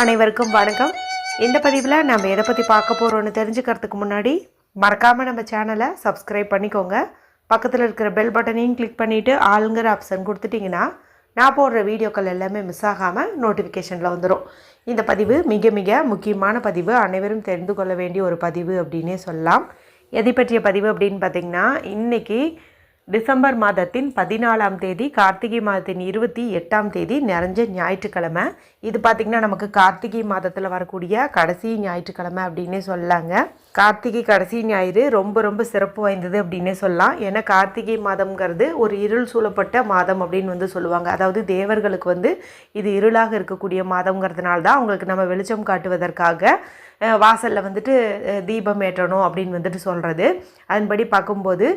அனைவருக்கும் வணக்கம். இந்த பதிவில் நம்ம எதை பற்றி பார்க்க போகிறோன்னு தெரிஞ்சுக்கிறதுக்கு முன்னாடி மறக்காமல் நம்ம சேனலை சப்ஸ்கிரைப் பண்ணிக்கோங்க. பக்கத்தில் இருக்கிற பெல் பட்டனையும் கிளிக் பண்ணிவிட்டு ஆளுங்கிற ஆப்ஷன் கொடுத்துட்டிங்கன்னா நான் போடுற வீடியோக்கள் எல்லாமே மிஸ் ஆகாமல் நோட்டிஃபிகேஷனில் வந்துடும். இந்த பதிவு மிக மிக முக்கியமான பதிவு, அனைவரும் தெரிந்து கொள்ள வேண்டிய ஒரு பதிவு அப்படின்னே சொல்லலாம். எதை பற்றிய பதிவு அப்படின்னு பார்த்திங்கன்னா, இன்றைக்கி டிசம்பர் மாதத்தின் 14ஆம் தேதி, கார்த்திகை மாதத்தின் 28ஆம் தேதி நிறைஞ்ச ஞாயிற்றுக்கிழமை. இது பார்த்திங்கன்னா நமக்கு கார்த்திகை மாதத்தில் வரக்கூடிய கடைசி ஞாயிற்றுக்கிழமை அப்படின்னே சொல்லலாங்க. கார்த்திகை கடைசி ஞாயிறு ரொம்ப ரொம்ப சிறப்பு வாய்ந்தது அப்படின்னே சொல்லலாம். ஏன்னா கார்த்திகை மாதம்ங்கிறது ஒரு இருள் சூழப்பட்ட மாதம் அப்படின்னு சொல்லுவாங்க. அதாவது தேவர்களுக்கு இது இருளாக இருக்கக்கூடிய மாதங்கிறதுனால தான் அவங்களுக்கு நம்ம வெளிச்சம் காட்டுவதற்காக வாசலில் தீபம் ஏற்றணும் அப்படின்னு சொல்கிறது. அதன்படி பார்க்கும்போது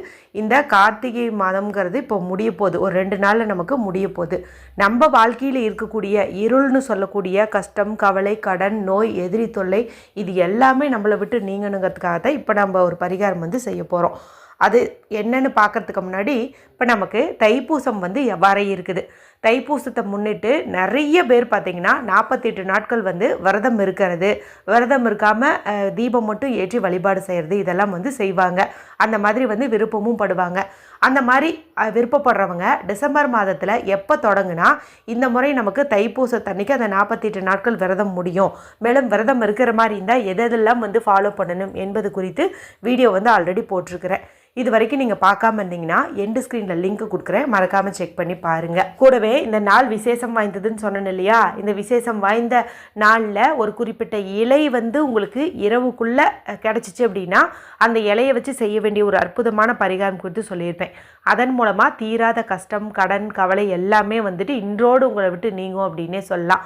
இந்த கார்த்திகை மாதம்ங்கிறது இப்போ முடிய போகுது. ஒரு 2 நாளில் நமக்கு முடிய போகுது. நம்ம வாழ்க்கையில் இருக்கக்கூடிய இருள்னு சொல்லக்கூடிய கஷ்டம், கவலை, கடன், நோய், எதிரி தொல்லை, இது எல்லாமே நம்மளை விட்டு நீங்கணுங்கிறதுக்காக தான் இப்போ நம்ம ஒரு பரிகாரம் செய்ய போகிறோம். அது என்னன்னு பார்க்குறதுக்கு முன்னாடி இப்போ நமக்கு தைப்பூசம் எவ்வாறு இருக்குது. தைப்பூசத்தை முன்னிட்டு நிறைய பேர் பார்த்திங்கன்னா 48 நாட்கள் விரதம் இருக்கிறது, விரதம் இருக்காமல் தீபம் மட்டும் ஏற்றி வழிபாடு செய்கிறது, இதெல்லாம் செய்வாங்க. அந்த மாதிரி விருப்பமும் படுவாங்க. அந்த மாதிரி விருப்பப்படுறவங்க டிசம்பர் மாதத்தில் எப்போ தொடங்குனா இந்த முறை நமக்கு தைப்பூசத்தன்னைக்கு அந்த 48 நாட்கள் விரதம் முடியும், மேலும் விரதம் இருக்கிற மாதிரி இருந்தால் எதெல்லாம் ஃபாலோ பண்ணணும் என்பது குறித்து வீடியோ ஆல்ரெடி போட்டிருக்கிறேன். இது வரைக்கும் நீங்கள் பார்க்காம இருந்தீங்கன்னா எண்டு ஸ்க்ரீனில் லிங்க் கொடுக்குறேன், மறக்காமல் செக் பண்ணி பாருங்கள். கூடவே இந்த நாள் விசேஷம் வாய்ந்ததுன்னு சொன்னேன் இல்லையா, இந்த விசேஷம் வாய்ந்த நாளில் ஒரு குறிப்பிட்ட இலை உங்களுக்கு இரவுக்குள்ளே கிடச்சிச்சு அப்படின்னா அந்த இலையை வச்சு செய்ய வேண்டிய ஒரு அற்புதமான பரிகாரம் குறித்து சொல்லியிருப்பேன். அதன் மூலமாக தீராத கஷ்டம், கடன், கவலை எல்லாமே இன்றோடு உங்களை விட்டு நீங்கும் அப்படின்னே சொல்லலாம்.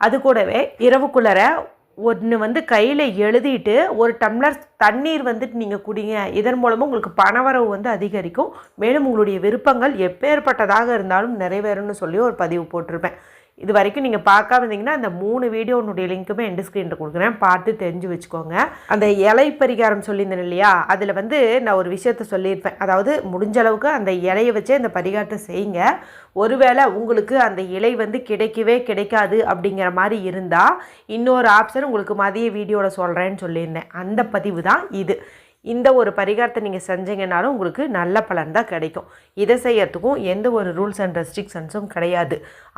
அது கூடவே இரவுக்குள்ளர ஒன்று கையில் எழுதிட்டு ஒரு டம்ளர் தண்ணீர் நீங்கள் குடிங்க. இதன் மூலமாக உங்களுக்கு பணவரவு அதிகரிக்கும். மேலும் உங்களுடைய விருப்பங்கள் எப்பேற்பட்டதாக இருந்தாலும் நிறைவேறும்னு சொல்லி ஒரு பதிவு போட்டிருப்பேன். இது வரைக்கும் நீங்கள் பார்க்காம இருந்தீங்கன்னா அந்த 3 வீடியோனுடைய லிங்க்குமே எண்டு ஸ்க்ரீனில் கொடுக்குறேன், பார்த்து தெரிஞ்சு வச்சுக்கோங்க. அந்த இலை பரிகாரம் சொல்லியிருந்தேன் இல்லையா, அதில் நான் ஒரு விஷயத்த சொல்லியிருப்பேன். அதாவது முடிஞ்ச அளவுக்கு அந்த இலையை வச்சே அந்த பரிகாரத்தை செய்யுங்க. ஒருவேளை உங்களுக்கு அந்த இலை கிடைக்கவே கிடைக்காது அப்படிங்கிற மாதிரி இருந்தால் இன்னொரு ஆப்ஷன் உங்களுக்கு மதிய வீடியோவில் சொல்கிறேன்னு சொல்லியிருந்தேன். அந்த பதிவு தான் இது. இந்த ஒரு பரிகாரத்தை நீங்கள் செஞ்சீங்கன்னாலும் உங்களுக்கு நல்ல பலன் தான் கிடைக்கும். இதை செய்யறதுக்கும் எந்த ஒரு ரூல்ஸ் அண்ட் ரெஸ்ட்ரிக்ஷன்ஸும் கிடையாது.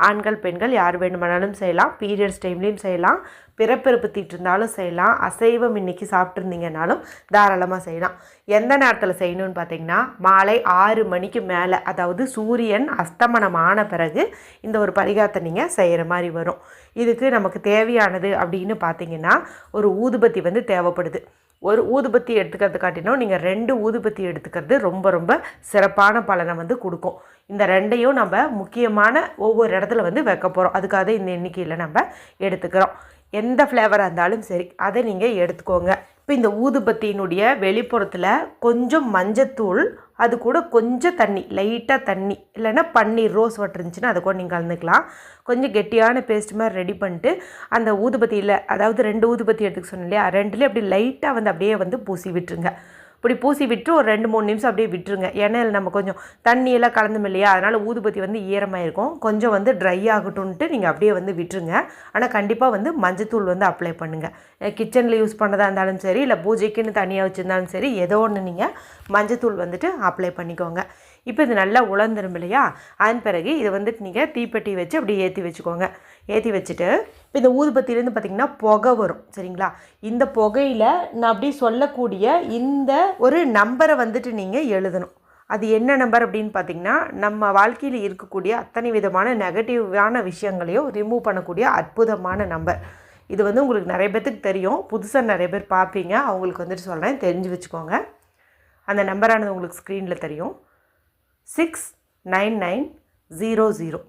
ஆண்கள் பெண்கள் யார் வேணுமானாலும் செய்யலாம். பீரியட்ஸ் டைம்லேயும் செய்யலாம், பிறப்பிறப்பு தீட்டிருந்தாலும் செய்யலாம், அசைவம் இன்றைக்கி சாப்பிட்ருந்தீங்கன்னாலும் தாராளமாக செய்யலாம். எந்த நேரத்தில் செய்யணும்னு பார்த்தீங்கன்னா மாலை 6 மணிக்கு மேலே, அதாவது சூரியன் அஸ்தமனம் ஆன பிறகு இந்த ஒரு பரிகாரத்தை நீங்கள் செய்கிற மாதிரி வரும். இதுக்கு நமக்கு தேவையானது அப்படின்னு பார்த்தீங்கன்னா ஒரு ஊதுபத்தி தேவைப்படுது. ஒரு ஊதுபத்தி எடுத்துக்கிறது காட்டினோம் நீங்கள் 2 ஊதுபத்தி எடுத்துக்கிறது ரொம்ப ரொம்ப சிறப்பான பலனை கொடுக்கும். இந்த 2ஐயும் நம்ம முக்கியமான ஒவ்வொரு இடத்துல வைக்க போகிறோம். அதுக்காக இந்த எண்ணிக்கையில் நம்ம எடுத்துக்கிறோம். எந்த ஃப்ளேவராக இருந்தாலும் சரி அதை நீங்கள் எடுத்துக்கோங்க. இப்போ இந்த ஊதுபத்தியினுடைய வெளிப்புறத்தில் கொஞ்சம் மஞ்சத்தூள், அது கூட கொஞ்சம் தண்ணி, லைட்டாக தண்ணி இல்லைன்னா பன்னீர், ரோஸ் வாட்டர் இருந்துச்சுன்னா அதை கூட நீங்கள் கலந்துக்கலாம். கொஞ்சம் கெட்டியான பேஸ்ட் மாதிரி ரெடி பண்ணிட்டு அந்த ஊதுபத்தியில், அதாவது 2 ஊதுபத்தி எடுத்துக்க சொன்னேன் இல்லையா, 2லேயும் அப்படி லைட்டாக அப்படியே பூசி விட்டுருங்க. இப்படி பூசி விட்டு ஒரு 2-3 நிமிஷம் அப்படியே விட்டுருங்க. ஏன்னா நம்ம கொஞ்சம் தண்ணியெல்லாம் கலந்தோம் இல்லையா, அதனால் ஊதுபத்தி ஈரமாக இருக்கும். கொஞ்சம் ட்ரை ஆகட்டும்ன்ட்டு நீங்கள் அப்படியே விட்டுருங்க. ஆனால் கண்டிப்பாக மஞ்சத்தூள் அப்ளை பண்ணுங்கள். கிச்சனில் யூஸ் பண்ணதாக இருந்தாலும் சரி, இல்லை பூஜைக்குன்னு தனியாக வச்சுருந்தாலும் சரி, ஏதோ ஒன்று நீங்கள் மஞ்சத்தூள் அப்ளை பண்ணிக்கோங்க. இப்போ இது நல்லா உலர்ந்துரும் இல்லையா, அதன் பிறகு இதை நீங்கள் தீப்பெட்டி வச்சு அப்படியே ஏற்றி வச்சுக்கோங்க. ஏற்றி வச்சுட்டு இப்போ இந்த ஊதுபத்திலேருந்து பார்த்திங்கன்னா புகை வரும் சரிங்களா. இந்த புகையில் நான் அப்படி சொல்லக்கூடிய இந்த ஒரு நம்பரை நீங்கள் எழுதணும். அது என்ன நம்பர் அப்படின்னு பார்த்திங்கன்னா நம்ம வாழ்க்கையில் இருக்கக்கூடிய அத்தனை விதமான நெகட்டிவான விஷயங்களையும் ரிமூவ் பண்ணக்கூடிய அற்புதமான நம்பர். இது உங்களுக்கு நிறைய பேர்த்துக்கு தெரியும், புதுசாக நிறைய பேர் பார்ப்பீங்க, அவங்களுக்கு சொல்கிறேன், தெரிஞ்சு வச்சுக்கோங்க. அந்த நம்பரானது உங்களுக்கு ஸ்க்ரீனில் தெரியும். 69900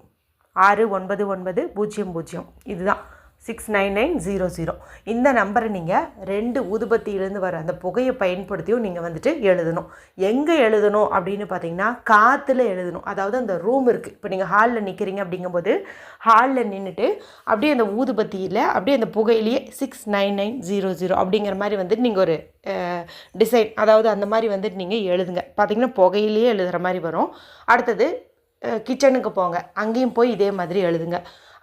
69900 இதுதான் 69900. இந்த நம்பரை நீங்கள் 2 ஊதுபத்தியிலேருந்து வர அந்த புகையை பயன்படுத்தியும் நீங்கள் எழுதணும். எங்கே எழுதணும் அப்படின்னு பார்த்தீங்கன்னா காற்றுல எழுதணும். அதாவது அந்த ரூம் இருக்குது, இப்போ நீங்கள் ஹாலில் நிற்கிறீங்க அப்படிங்கும்போது ஹாலில் நின்றுட்டு அப்படியே அந்த ஊதுபத்தியில் அப்படியே அந்த புகையிலேயே 69900 அப்படிங்கிற மாதிரி நீங்கள் ஒரு டிசைன், அதாவது அந்த மாதிரி நீங்கள் எழுதுங்க. பார்த்திங்கன்னா புகையிலேயே எழுதுகிற மாதிரி வரும். அடுத்தது கிச்சனுக்கு போங்க, அங்கேயும் போய் இதே மாதிரி எழுதுங்க.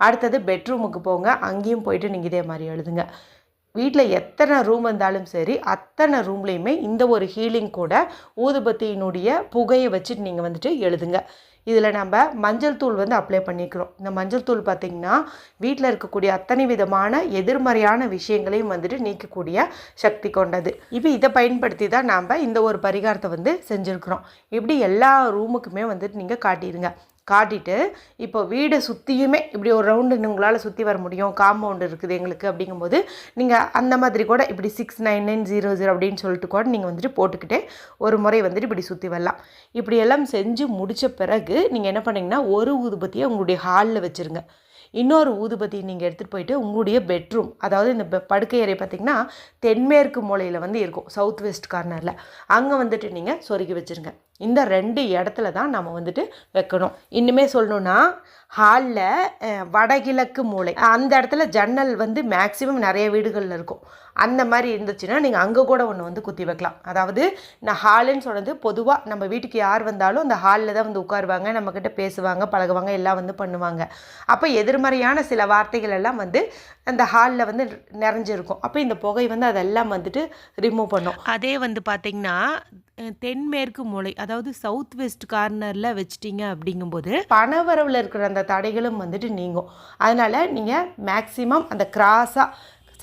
அடுத்தது பெட்ரூமுக்கு போங்க, அங்கேயும் போயிட்டு நீங்கள் இதே மாதிரி எழுதுங்க. வீட்டில் எத்தனை ரூம் இருந்தாலும் சரி, அத்தனை ரூம்லேயுமே இந்த ஒரு ஹீலிங் கூட ஊதுபத்தியினுடைய புகையை வச்சுட்டு நீங்கள் வந்துட்டு எழுதுங்க. இதில் நம்ம மஞ்சள் தூள் வந்து அப்ளை பண்ணிக்கிறோம். இந்த மஞ்சள் தூள் பார்த்திங்கன்னா வீட்டில் இருக்கக்கூடிய அத்தனை விதமான எதிர்மறையான விஷயங்களையும் வந்துட்டு நீக்கக்கூடிய சக்தி கொண்டது. இப்போ இதை பயன்படுத்தி தான் நாம் இந்த ஒரு பரிகாரத்தை வந்து செஞ்சுருக்குறோம். இப்படி எல்லா ரூமுக்குமே வந்துட்டு நீங்கள் காட்டிடுங்க. காட்டிட்டு இப்போ வீடை சுற்றியுமே இப்படி ஒரு ரவுண்டு உங்களால் சுற்றி வர முடியும், காம்பவுண்டு இருக்குது எங்களுக்கு அப்படிங்கும்போது நீங்கள் அந்த மாதிரி கூட இப்படி 69900 அப்படின்னு சொல்லிட்டு கூட நீங்கள் வந்துட்டு போட்டுக்கிட்டே ஒரு முறை வந்துட்டு இப்படி சுற்றி வரலாம். இப்படி எல்லாம் செஞ்சு முடித்த பிறகு நீங்கள் என்ன பண்ணிங்கன்னா ஒரு ஊதுபத்தியை உங்களுடைய ஹாலில் வச்சுருங்க. இன்னொரு ஊதுபத்தி நீங்கள் எடுத்துகிட்டு போயிட்டு உங்களுடைய பெட்ரூம், அதாவது இந்த படுக்கை அறை பார்த்திங்கன்னா தென்மேற்கு மூலையில் வந்து இருக்கும், சவுத் வெஸ்ட் கார்னரில், அங்கே வந்துட்டு நீங்கள் சொருகி வச்சுருங்க. இந்த 2 இடத்துல தான் நம்ம வந்துட்டு வைக்கணும். இன்னுமே சொல்லணுன்னா ஹாலில் வடகிழக்கு மூலை அந்த இடத்துல ஜன்னல் வந்து மேக்ஸிமம் நிறைய வீடுகளில் இருக்கும். அந்த மாதிரி இருந்துச்சுன்னா நீங்கள் அங்கே கூட ஒன்று வந்து குத்தி வைக்கலாம். அதாவது நான் ஹாலுன்னு சொன்னது பொதுவாக நம்ம வீட்டுக்கு யார் வந்தாலும் அந்த ஹாலில் தான் வந்து உட்காருவாங்க, நம்மக்கிட்ட பேசுவாங்க, பழகுவாங்க, எல்லாம் வந்து பண்ணுவாங்க. அப்போ எதிர்மறையான சில வார்த்தைகள் எல்லாம் வந்து அந்த ஹாலில் வந்து நிறைஞ்சிருக்கும். அப்போ இந்த புகை வந்து அதெல்லாம் வந்துட்டு ரிமூவ் பண்ணும். அதே வந்து பார்த்திங்கன்னா தென்மேற்கு மூலை, அதாவது சவுத் வெஸ்ட் கார்னரில் வச்சிட்டிங்க அப்படிங்கும்போது பணவரவில் இருக்கிற அந்த தடைகளும் வந்துட்டு நீங்கும். அதனால் நீங்கள் மேக்ஸிமம் அந்த கிராஸாக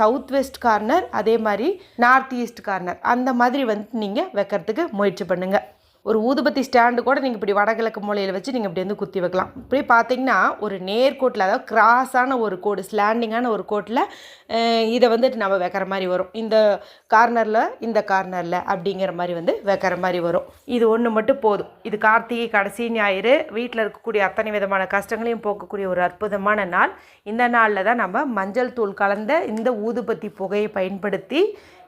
சவுத் வெஸ்ட் கார்னர், அதே மாதிரி நார்த் ஈஸ்ட் கார்னர் அந்த மாதிரி வந்து நீங்கள் வைக்கிறதுக்கு முயற்சி பண்ணுங்கள். ஒரு ஊதுபத்தி ஸ்டாண்டு கூட நீங்கள் இப்படி வடகிழக்கு மூலையில் வச்சு நீங்கள் இப்படி வந்து குத்தி வைக்கலாம். இப்படி பார்த்தீங்கன்னா ஒரு நேர்கோட்டில், அதாவது கிராஸான ஒரு கோடு, ஸ்லாண்டிங்கான ஒரு கோட்டில் இதை வந்துட்டு நம்ம வைக்கிற மாதிரி வரும். இந்த கார்னரில் அப்படிங்கிற மாதிரி வந்து வைக்கிற மாதிரி வரும். இது ஒன்று மட்டும் போதும். இது கார்த்திகை கடைசி ஞாயிறு, வீட்டில் இருக்கக்கூடிய அத்தனை விதமான கஷ்டங்களையும் போக்கக்கூடிய ஒரு அற்புதமான நாள். இந்த நாளில் தான் நம்ம மஞ்சள் தூள் கலந்த இந்த ஊதுபத்தி புகையை பயன்படுத்தி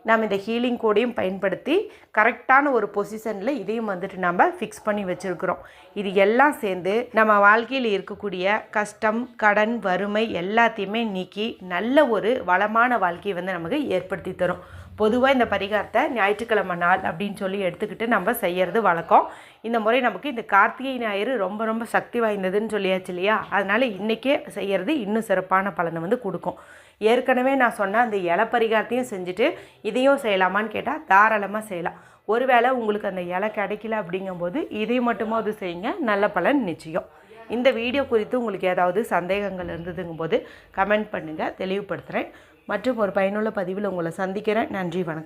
நம்ம இந்த ஹீலிங் கோடையும் பயன்படுத்தி கரெக்டான ஒரு பொசிஷனில் இதையும் வந்துட்டு நம்ம ஃபிக்ஸ் பண்ணி வச்சுருக்குறோம். இது எல்லாம் சேர்ந்து நம்ம வாழ்க்கையில் இருக்கக்கூடிய கஷ்டம், கடன், வறுமை எல்லாத்தையுமே நீக்கி நல்ல ஒரு வளமான வாழ்க்கையை வந்து நமக்கு ஏற்படுத்தி தரும். பொதுவாக இந்த பரிகாரத்தை ஞாயிற்றுக்கிழமை நாள் அப்படின்னு சொல்லி எடுத்துக்கிட்டு நம்ம செய்கிறது வழக்கம். இந்த முறை நமக்கு இந்த கார்த்திகை ஞாயிறு ரொம்ப ரொம்ப சக்தி வாய்ந்ததுன்னு சொல்லியாச்சு இல்லையா? அதனால் இன்றைக்கே செய்கிறது இன்னும் சிறப்பான பலனை வந்து கொடுக்கும். ஏற்கனவே நான் சொன்ன அந்த இலை பரிகாரத்தையும் செஞ்சுட்டு இதையும் செய்யலாமான்னு கேட்டால் தாராளமாக செய்யலாம். ஒருவேளை உங்களுக்கு அந்த இலை கிடைக்கல அப்படிங்கும்போது இதை மட்டுமாவது செய்யுங்க, நல்ல பலன் நிச்சயம். இந்த வீடியோ குறித்து உங்களுக்கு ஏதாவது சந்தேகங்கள் இருந்ததுங்கும்போது கமெண்ட் பண்ணுங்கள், தெளிவுபடுத்துகிறேன். மற்றும் ஒரு பயனுள்ள பதிவில் உங்களை சந்திக்கிறேன். நன்றி, வணக்கம்.